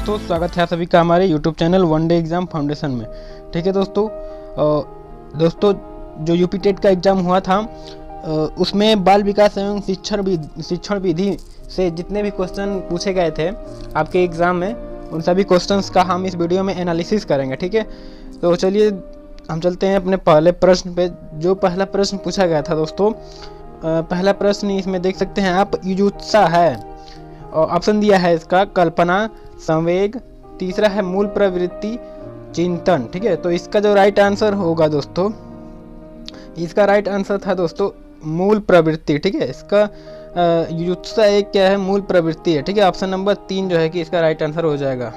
दोस्तों, स्वागत है आप सभी का हमारे YouTube channel one day exam foundation में। ठीक है दोस्तों, जो यूपी टेट का एग्ज़ाम हुआ था उसमें बाल विकास एवं शिक्षण विधि से जितने भी क्वेश्चन पूछे गए थे आपके एग्ज़ाम में, उन सभी क्वेश्चंस का हम इस वीडियो में एनालिसिस करेंगे। ठीक है, तो चलिए हम चलते हैं अपने पहले प्रश्न पे। जो पहला प्रश्न पूछा गया था दोस्तों, पहला प्रश्न इसमें देख सकते हैं आप, युजुत्सा है और ऑप्शन दिया है इसका कल्पना, संवेग, तीसरा है मूल प्रवृत्ति, चिंतन। ठीक है, तो इसका जो राइट आंसर होगा दोस्तों, इसका राइट आंसर था दोस्तों मूल प्रवृत्ति। ठीक है, इसका युजुत्सा एक क्या है, मूल प्रवृत्ति है। ठीक है, ऑप्शन नंबर 3 जो है कि इसका राइट आंसर हो जाएगा।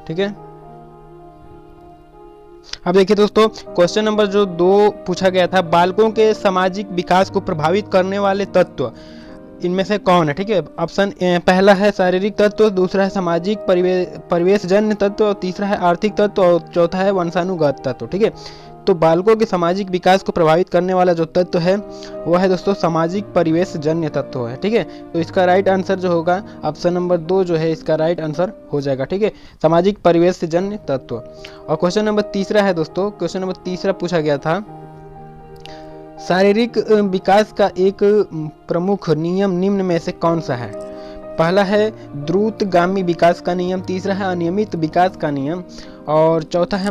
ठीक है, अब देखिए दोस्तों, क्वेश्चन नंबर जो 2 पूछा गया था, बालकों के सामाजिक विकास को प्रभावित करने वाले तत्व इनमें से कौन है। ठीक है, ऑप्शन पहला है शारीरिक तत्व, दूसरा है सामाजिक परिवेशजन्य तत्व, तीसरा है आर्थिक तत्व और चौथा है वंशानुगत तत्व। ठीक है, तो बालकों के सामाजिक विकास को प्रभावित करने वाला जो तत्व है वह है दोस्तों सामाजिक परिवेशजन्य तत्व है। ठीक है, तो इसका राइट आंसर जो होगा ऑप्शन नंबर 2 जो है इसका राइट आंसर हो जाएगा। ठीक है, सामाजिक परिवेशजन्य तत्व। और क्वेश्चन नंबर 3 है दोस्तों, क्वेश्चन नंबर 3 पूछा गया था, शारीरिक विकास का एक प्रमुख नियम निम्न में से कौन सा है। पहला है द्रुतगामी विकास का नियम, तीसरा है अनियमित विकास का नियम और चौथा है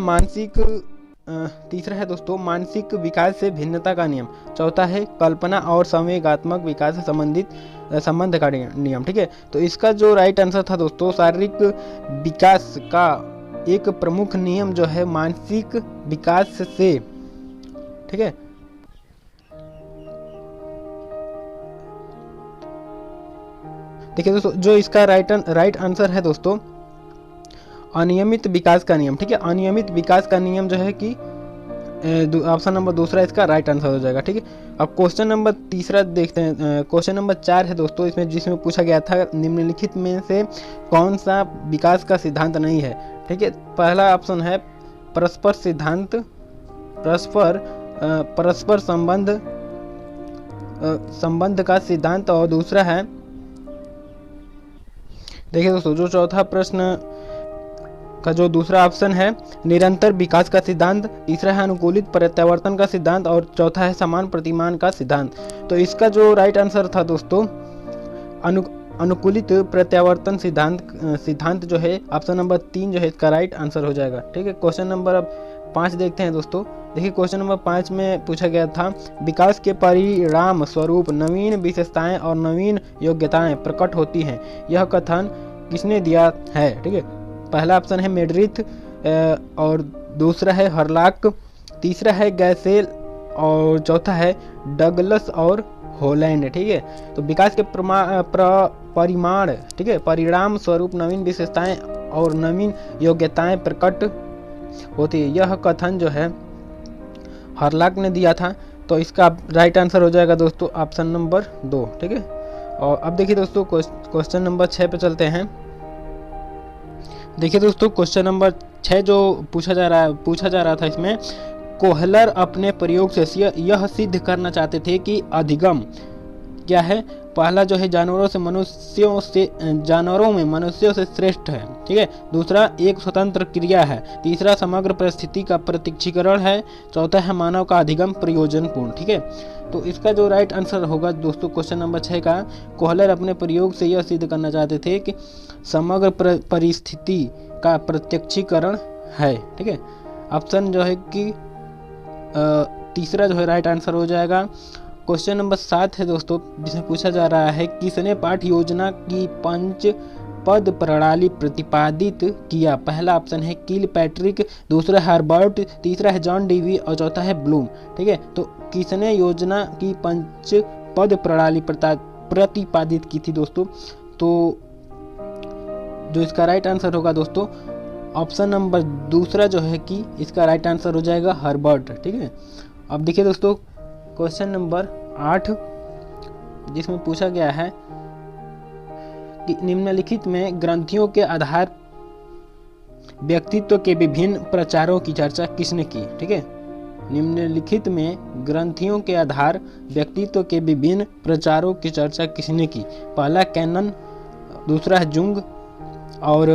तीसरा है दोस्तों मानसिक विकास से भिन्नता का नियम, चौथा है कल्पना और संवेगात्मक विकास से संबंधित संबंध का नियम। ठीक है, तो इसका जो राइट आंसर था दोस्तों, शारीरिक विकास का एक प्रमुख नियम जो है मानसिक विकास से। ठीक है, देखिए दोस्तों, जो इसका राइट आंसर है दोस्तों अनियमित विकास का नियम। ठीक है, अनियमित विकास का नियम जो है कि ऑप्शन नंबर 2 इसका राइट आंसर हो जाएगा। ठीक है, अब क्वेश्चन नंबर 3 देखते हैं। क्वेश्चन नंबर 4 है दोस्तों, जिसमें पूछा गया था निम्नलिखित में से कौन सा विकास का सिद्धांत नहीं है। ठीक है, पहला ऑप्शन है परस्पर सिद्धांत, परस्पर संबंध का सिद्धांत और दूसरा है, देखिए दोस्तों, जो चौथा प्रश्न का जो दूसरा ऑप्शन है निरंतर विकास का सिद्धांत, तीसरा है अनुकूलित प्रत्यावर्तन का सिद्धांत और चौथा है समान प्रतिमान का सिद्धांत। तो इसका जो राइट आंसर था दोस्तों अनुकूलित प्रत्यावर्तन सिद्धांत जो है ऑप्शन नंबर 3 जो है इसका राइट आंसर हो जाएगा। ठीक है, क्वेश्चन नंबर अब 5 देखते हैं दोस्तों। देखिए, क्वेश्चन नंबर 5 में पूछा गया था, विकास के परिणाम स्वरूप नवीन विशेषताएं और नवीन योग्यताएं प्रकट होती हैं, यह कथन किसने दिया है। ठीक है, पहला ऑप्शन है मेडरिथ और दूसरा है हर्लॉक, तीसरा है गैसेल और चौथा है डगलस और हॉलैंड। ठीक है, तो विकास के परिमाण, ठीक है, परिणाम स्वरूप नवीन विशेषताएं और नवीन योग्यताएं प्रकट होती है, यह कथन जो है हर्लॉक ने दिया था। तो इसका राइट आंसर हो जाएगा दोस्तों ऑप्शन नंबर 2। ठीक है, और अब देखिए दोस्तों क्वेश्चन नंबर 6 पे चलते हैं। देखिए दोस्तों, क्वेश्चन नंबर 6 जो पूछा जा रहा था, इसमें कोहलर अपने प्रयोग से यह सिद्ध करना चाहते थे कि अधिगम क्या है। पहला जो है जानवरों में मनुष्यों से श्रेष्ठ है। ठीक है, दूसरा एक स्वतंत्र क्रिया है, तीसरा समग्र परिस्थिति का प्रत्यक्षीकरण है, चौथा है मानव का अधिगम प्रयोजनपूर्ण। ठीक है, तो इसका जो राइट आंसर होगा दोस्तों क्वेश्चन नंबर 6 का, कोहलर अपने प्रयोग से यह सिद्ध करना चाहते थे कि समग्र परिस्थिति का प्रत्यक्षीकरण है। ठीक है, ऑप्शन जो है कि तीसरा जो है राइट आंसर हो जाएगा। क्वेश्चन नंबर 7 है दोस्तों, जिसमें पूछा जा रहा है, किसने पाठ योजना की 5 पद प्रणाली प्रतिपादित किया। पहला ऑप्शन है किल पैट्रिक, दूसरा है हर्बर्ट, तीसरा है जॉन डीवी और चौथा है ब्लूम। ठीक है, तो किसने योजना की 5 पद प्रणाली प्रतिपादित की थी दोस्तों। तो जो इसका राइट आंसर होगा दोस्तों ऑप्शन नंबर 2 जो है कि इसका राइट आंसर हो जाएगा हर्बर्ट। ठीक है, अब देखिए दोस्तों क्वेश्चन नंबर 8, जिसमें पूछा गया है कि निम्नलिखित में ग्रंथियों के आधार व्यक्तित्व के विभिन्न प्रचारों की चर्चा किसने की। ठीक है, निम्नलिखित में ग्रंथियों के आधार व्यक्तित्व के विभिन्न प्रचारों की चर्चा किसने की। पहला कैनन, दूसरा है जुंग और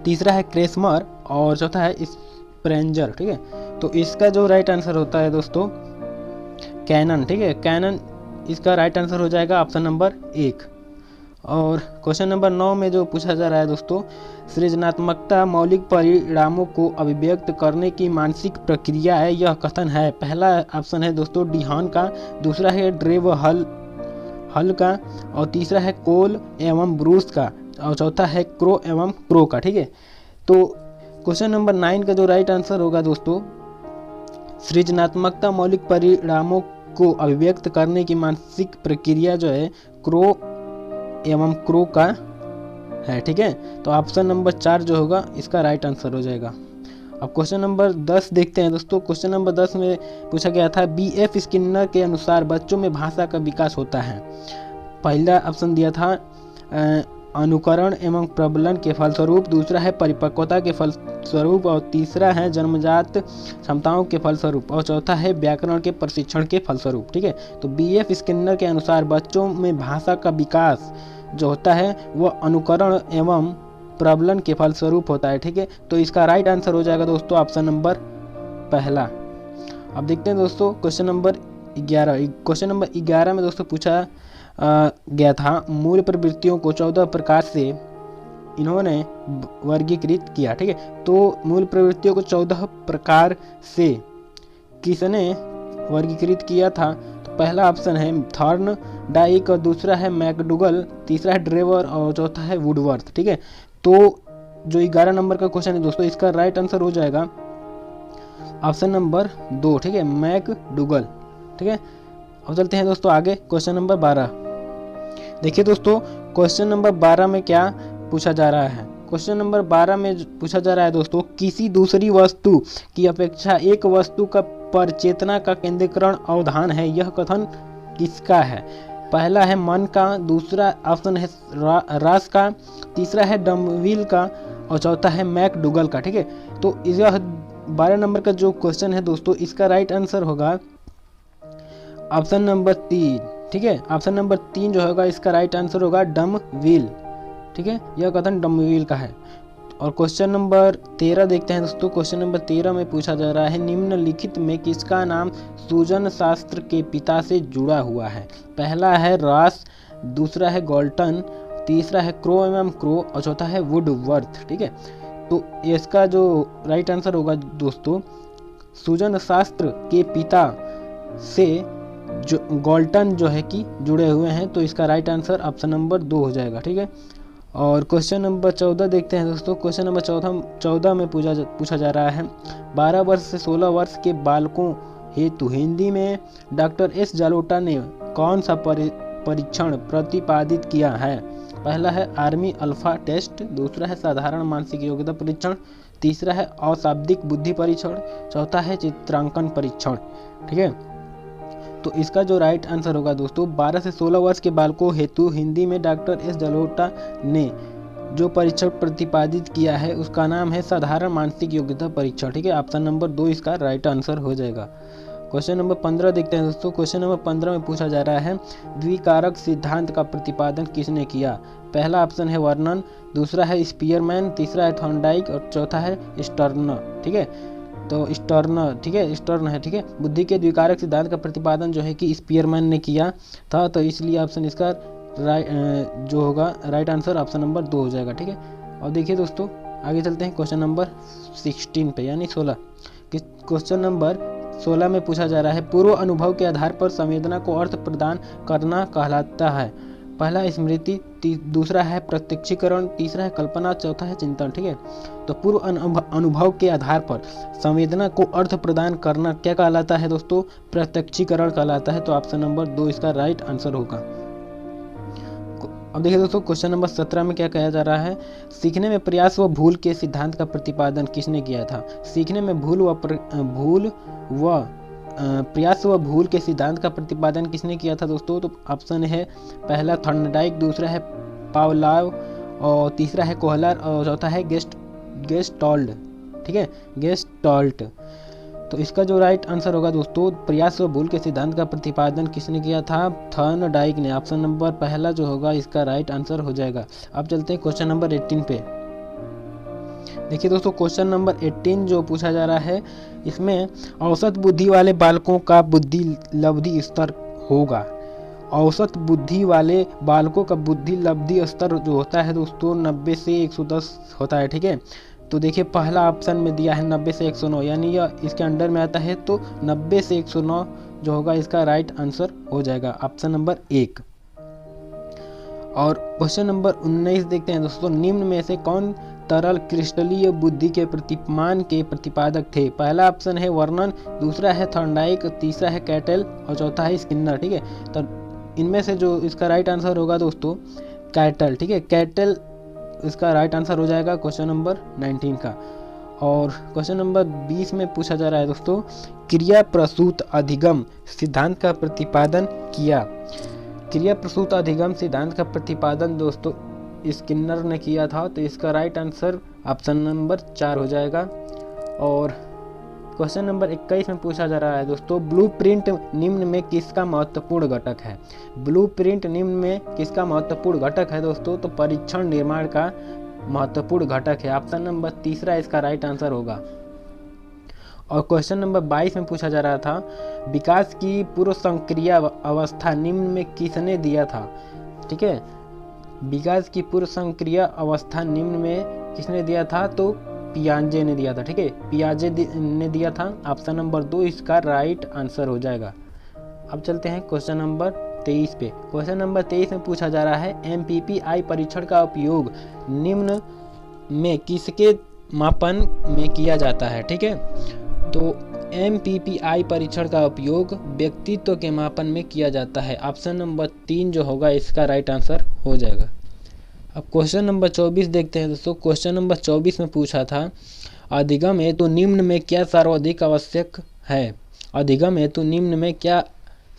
तीसरा है क्रेसमर और चौथा है स्प्रेंजर। ठीक है, तो इसका जो राइट आंसर होता है दोस्तों कैनन। ठीक है, कैनन इसका राइट आंसर हो जाएगा ऑप्शन नंबर 1। और क्वेश्चन नंबर 9 में जो पूछा जा रहा है दोस्तों, सृजनात्मकता मौलिक परिणामों को अभिव्यक्त करने की मानसिक प्रक्रिया है, यह कथन है। पहला ऑप्शन है दोस्तों डिहान का, दूसरा है ड्रेव हल का, और तीसरा है कोल एवं ब्रूस का, और चौथा है क्रो एवं क्रो का। ठीक है, तो क्वेश्चन नंबर 9 का जो राइट आंसर होगा दोस्तों, सृजनात्मकता मौलिक परिणामों को अभिव्यक्त करने की मानसिक प्रक्रिया जो है क्रो एवं क्रो का है। ठीक है, तो ऑप्शन नंबर 4 जो होगा इसका राइट आंसर हो जाएगा। अब क्वेश्चन नंबर 10 देखते हैं दोस्तों। क्वेश्चन नंबर 10 में पूछा गया था BF स्किनर के अनुसार बच्चों में भाषा का विकास होता है। पहला ऑप्शन दिया था अनुकरण एवं प्रबलन के फलस्वरूप, दूसरा है परिपक्वता के फलस्वरूप, और तीसरा है जन्मजात क्षमताओं के फलस्वरूप, और चौथा है व्याकरण के प्रशिक्षण के फलस्वरूप। ठीक है, तो BF स्किनर के अनुसार बच्चों में भाषा का विकास जो होता है वह अनुकरण एवं प्रबलन के फलस्वरूप होता है। ठीक है, तो इसका राइट आंसर हो जाएगा दोस्तों ऑप्शन नंबर पहला। अब देखते हैं दोस्तों क्वेश्चन नंबर 11। क्वेश्चन नंबर 11 में दोस्तों पूछा गया था मूल प्रवृत्तियों को 14 प्रकार से इन्होंने वर्गीकृत किया। ठीक है, तो मूल प्रवृत्तियों को 14 प्रकार से किसने वर्गीकृत किया था? तो पहला ऑप्शन है थॉर्न डाइक, और दूसरा है मैकडुगल, तीसरा है ड्रेवर, और चौथा है वुडवर्थ। ठीक है, तो जो 11 नंबर का क्वेश्चन है दोस्तों, इसका राइट आंसर हो जाएगा ऑप्शन नंबर 2। ठीक है, मैकडुगल। ठीक है, अब चलते हैं दोस्तों आगे क्वेश्चन नंबर 12। देखिए दोस्तों क्वेश्चन नंबर 12 में क्या पूछा जा रहा है। क्वेश्चन नंबर 12 में पूछा जा रहा है दोस्तों, किसी दूसरी वस्तु की अपेक्षा एक वस्तु का पर चेतना का केंद्रीकरण अवधान है, यह कथन किसका है? पहला है मन का, दूसरा ऑप्शन है रास का, तीसरा है डमविल का, और चौथा है मैकडुगल का। ठीक है, तो यह 12 नंबर का जो क्वेश्चन है दोस्तों, इसका राइट आंसर होगा ऑप्शन नंबर 3। ठीक है, ऑप्शन नंबर 3 जो होगा इसका राइट आंसर होगा डमविल। ठीक है, यह कथन डमविल का है। और क्वेश्चन नंबर 13 देखते हैं दोस्तों। क्वेश्चन नंबर 13 में पूछा जा रहा है निम्नलिखित में किसका नाम सूजन शास्त्र के पिता से जुड़ा हुआ है? पहला है रास, दूसरा है गॉल्टन, तीसरा है क्रो एवं क्रो, और चौथा है वुडवर्थ। ठीक है, तो इसका जो राइट आंसर होगा दोस्तों, सूजन शास्त्र के पिता से जो गॉल्टन जो है कि जुड़े हुए हैं, तो इसका राइट आंसर ऑप्शन नंबर 2 हो जाएगा। ठीक है, और क्वेश्चन नंबर 14 देखते हैं दोस्तों। क्वेश्चन नंबर 14 में पूछा जा रहा है 12 वर्ष से 16 वर्ष के बालकों हेतु हिंदी में डॉक्टर एस जालोटा ने कौन सा परीक्षण प्रतिपादित किया है? पहला है आर्मी अल्फा टेस्ट, दूसरा है साधारण मानसिक योग्यता परीक्षण, तीसरा है अशाब्दिक बुद्धि परीक्षण, चौथा है चित्रांकन परीक्षण। ठीक है, तो इसका जो राइट आंसर होगा दोस्तों, 12 से 16 वर्ष के बालकों हेतु हिंदी में डॉक्टर एस जालोटा ने जो परीक्षण प्रतिपादित किया है उसका नाम है साधारण मानसिक योग्यता परीक्षण। ठीक है, ऑप्शन नंबर 2 इसका राइट आंसर हो जाएगा। क्वेश्चन नंबर 15 देखते हैं दोस्तों। क्वेश्चन नंबर 15 में पूछा जा रहा है द्विकारक सिद्धांत का प्रतिपादन किसने किया? पहला ऑप्शन है वर्नन, दूसरा है स्पीयरमैन, तीसरा है थॉर्नडाइक, और चौथा है स्टर्नर। ठीक है, तो स्टर्नर, ठीक है, स्टर्न है। ठीक है, बुद्धि के द्विकारक सिद्धांत का प्रतिपादन जो है कि स्पीयरमैन ने किया था, तो इसलिए ऑप्शन इसका जो होगा राइट आंसर ऑप्शन नंबर 2 हो जाएगा। ठीक है, और देखिए दोस्तों आगे चलते हैं क्वेश्चन नंबर 16 पे, यानी 16। क्वेश्चन नंबर 16 में पूछा जा रहा है पूर्व अनुभव के आधार पर संवेदना को अर्थ प्रदान करना कहलाता है। पहला स्मृति, दूसरा है प्रत्यक्षीकरण, तीसरा है कल्पना, चौथा है चिंतन। ठीक है, तो पूर्व अनुभव के आधार पर संवेदना को अर्थ प्रदान करना क्या कहलाता है दोस्तों? प्रत्यक्षीकरण कहलाता है। तो ऑप्शन नंबर 2 इसका राइट आंसर होगा। अब देखिए दोस्तों क्वेश्चन नंबर 17 में क्या कहा जा रहा है, सीखने में प्रयास व भूल के सिद्धांत का प्रतिपादन किसने किया था? सीखने में प्रयास व भूल के सिद्धांत का प्रतिपादन किसने किया था दोस्तों? तो ऑप्शन है पहला थॉर्नडाइक, दूसरा है पावलोव, और तीसरा है कोहलर, और चौथा है गेस्टाल्ट। ठीक है, गेस्टाल्ट। तो इसका जो राइट आंसर होगा दोस्तों, प्रयास व भूल के सिद्धांत का प्रतिपादन किसने किया था? थॉर्नडाइक ने। ऑप्शन नंबर पहला जो होगा इसका राइट आंसर हो जाएगा। अब चलते हैं क्वेश्चन नंबर 18 पे। देखिए दोस्तों, क्वेश्चन नंबर 18 जो पूछा जा रहा है, इसमें औसत बुद्धि वाले बालकों का बुद्धि लब्धि स्तर होगा। औसत बुद्धि वाले बालकों का बुद्धि लब्धि स्तर जो होता है दोस्तों 90 से 110 होता है, ठीक है। तो देखिए पहला ऑप्शन में दिया है 90 से 109, यानी यह इसके अंडर में आता है, तो 90 से 109 जो होगा इसका राइट आंसर हो जाएगा ऑप्शन नंबर 1। और क्वेश्चन नंबर 19 देखते हैं दोस्तों, निम्न में से कौन तरल क्रिस्टलीय बुद्धि के प्रतिमान के प्रतिपादक थे। पहला ऑप्शन है वर्नन, दूसरा है थॉर्नडाइक, तीसरा है कैटल और चौथा है स्किनर, ठीक है। तो इनमें से जो इसका राइट आंसर होगा दोस्तों कैटल, ठीक है। कैटल इसका राइट आंसर हो जाएगा क्वेश्चन नंबर 19 का। और क्वेश्चन नंबर 20 में पूछा जा रहा है दोस्तों, क्रिया प्रसूत अधिगम सिद्धांत का प्रतिपादन किया। क्रिया प्रसूत अधिगम सिद्धांत का प्रतिपादन दोस्तों स्किनर ने किया था, तो इसका राइट आंसर ऑप्शन नंबर 4 हो जाएगा। और क्वेश्चन नंबर 21 में पूछा जा रहा है दोस्तों, ब्लूप्रिंट निम्न में किसका महत्वपूर्ण घटक है। ब्लूप्रिंट निम्न में किसका महत्वपूर्ण घटक है दोस्तों, तो परीक्षण निर्माण का महत्वपूर्ण घटक है। ऑप्शन नंबर 3 इसका राइट आंसर होगा। और क्वेश्चन नंबर 22 में पूछा जा रहा था, विकास की पूर्व संक्रिया अवस्था निम्न में किसने दिया था, ठीक है। विकास की पूर्व संक्रिया अवस्था निम्न में किसने दिया था, तो पियाजे ने दिया था, ठीक है। पियाजे ने दिया था। ऑप्शन नंबर 2 इसका राइट आंसर हो जाएगा। अब चलते हैं क्वेश्चन नंबर 23 पे। क्वेश्चन नंबर 23 में पूछा जा रहा है, MPPI परीक्षण का उपयोग निम्न में किसके मापन में किया जाता है, ठीक है। तो MPPI परीक्षण का उपयोग व्यक्तित्व के मापन में किया जाता है। ऑप्शन नंबर 3 जो होगा इसका राइट आंसर हो जाएगा। अब क्वेश्चन नंबर 24 देखते हैं दोस्तों। क्वेश्चन नंबर 24 में पूछा था, अधिगम हेतु निम्न में क्या सर्वाधिक आवश्यक है। अधिगम हेतु निम्न में क्या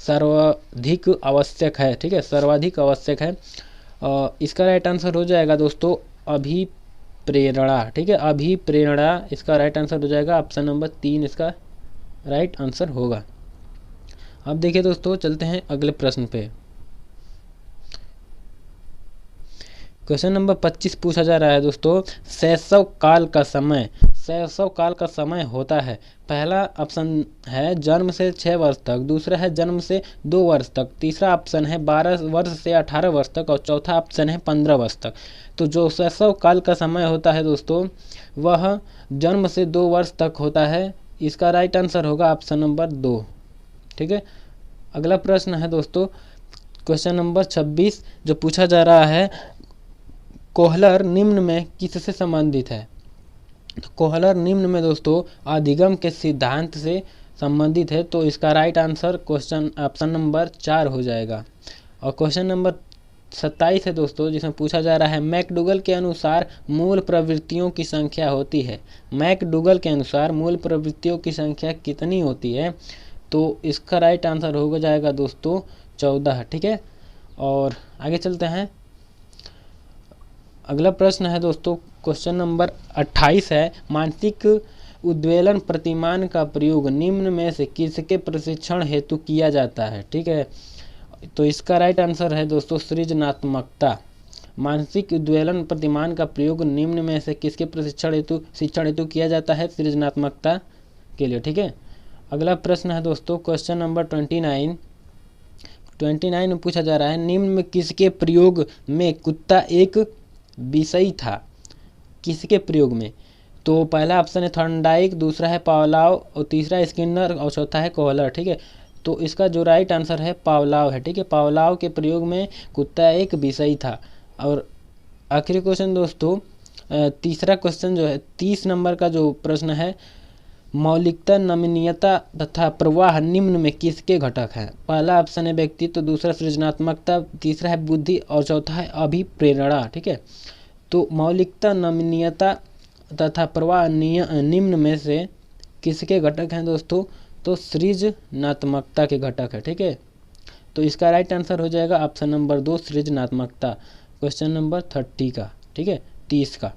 सर्वाधिक आवश्यक है, ठीक है, सर्वाधिक आवश्यक है। इसका राइट आंसर हो जाएगा दोस्तों अभिप्रेरणा, ठीक है। अभिप्रेरणा इसका राइट आंसर हो जाएगा। ऑप्शन नंबर 3 इसका राइट आंसर होगा। अब देखिए दोस्तों, चलते हैं अगले प्रश्न पे। क्वेश्चन नंबर 25 पूछा जा रहा है दोस्तों, शैशव काल का समय। शैशव काल का समय होता है, पहला ऑप्शन है जन्म से 6 वर्ष तक, दूसरा है जन्म से 2 वर्ष तक, तीसरा ऑप्शन है 12 वर्ष से 18 वर्ष तक और चौथा ऑप्शन है 15 वर्ष तक। तो जो शैशव काल का समय होता है दोस्तों वह जन्म से 2 वर्ष तक होता है। इसका राइट आंसर होगा ऑप्शन नंबर 2, ठीक है। अगला प्रश्न है दोस्तों क्वेश्चन नंबर 26 जो पूछा जा रहा है, कोहलर निम्न में किससे संबंधित है। तो कोहलर निम्न में दोस्तों अधिगम के सिद्धांत से संबंधित है, तो इसका right answer question option number 4 हो जाएगा। और क्वेश्चन नंबर 27 है दोस्तों, जिसमें पूछा जा रहा है, मैकडूगल के अनुसार मूल प्रवृत्तियों की संख्या होती है। मैकडूगल के अनुसार मूल प्रवृत्तियों की संख्या कितनी होती है, तो इसका राइट आंसर हो जाएगा दोस्तों 14, ठीक है। और आगे चलते हैं। अगला प्रश्न है दोस्तों क्वेश्चन नंबर 28 है, मानसिक उद्वेलन प्रतिमान का प्रयोग निम्न में से किसके प्रशिक्षण हेतु किया जाता है, ठीक है। तो इसका राइट आंसर है दोस्तों सृजनात्मकता। मानसिक उद्वेलन प्रतिमान का प्रयोग निम्न में से किसके प्रशिक्षण हेतु किया जाता है, सृजनात्मकता के लिए, ठीक है। अगला प्रश्न है दोस्तों क्वेश्चन नंबर 29 में पूछा जा रहा है, निम्न में किसके प्रयोग में कुत्ता एक विषय था। किसके प्रयोग में, तो पहला ऑप्शन है थॉर्नडाइक, दूसरा है पावलाव और तीसरा स्किनर और चौथा है कोहलर, ठीक है। तो इसका जो राइट आंसर है पावलाव है, ठीक है। पावलाव के प्रयोग में कुत्ता एक विषय था। और आखिरी क्वेश्चन दोस्तों तीसरा क्वेश्चन जो है 30 नंबर का जो प्रश्न है, मौलिकता, नमनीयता तथा प्रवाह निम्न में किसके घटक हैं। पहला ऑप्शन है व्यक्तित्व, दूसरा सृजनात्मकता, तीसरा है बुद्धि और चौथा है अभिप्रेरणा, ठीक है। तो मौलिकता, नमनीयता तथा प्रवाह निम्न में से किसके घटक हैं दोस्तों, तो सृजनात्मकता के घटक है, ठीक है। तो इसका राइट आंसर हो जाएगा ऑप्शन नंबर 2 सृजनात्मकता, क्वेश्चन नंबर 30 का, ठीक है, 30 का।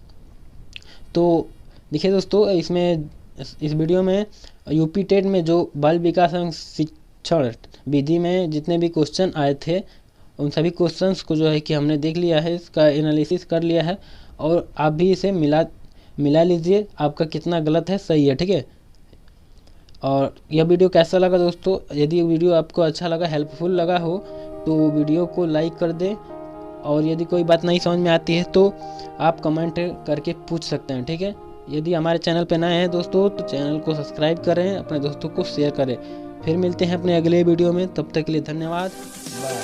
तो देखिए दोस्तों इसमें इस वीडियो में यूपी टेट में जो बाल विकास एवं शिक्षण विधि में जितने भी क्वेश्चन आए थे उन सभी क्वेश्चंस को जो है कि हमने देख लिया है, इसका एनालिसिस कर लिया है और आप भी इसे मिला लीजिए आपका कितना गलत है सही है, ठीक है। और यह वीडियो कैसा लगा दोस्तों, यदि वीडियो आपको अच्छा लगा, हेल्पफुल लगा हो तो वीडियो को लाइक कर दें, और यदि कोई बात नहीं समझ में आती है तो आप कमेंट करके पूछ सकते हैं, ठीक है। यदि हमारे चैनल पर नए हैं दोस्तों तो चैनल को सब्सक्राइब करें, अपने दोस्तों को शेयर करें। फिर मिलते हैं अपने अगले वीडियो में, तब तक के लिए धन्यवाद, बाय।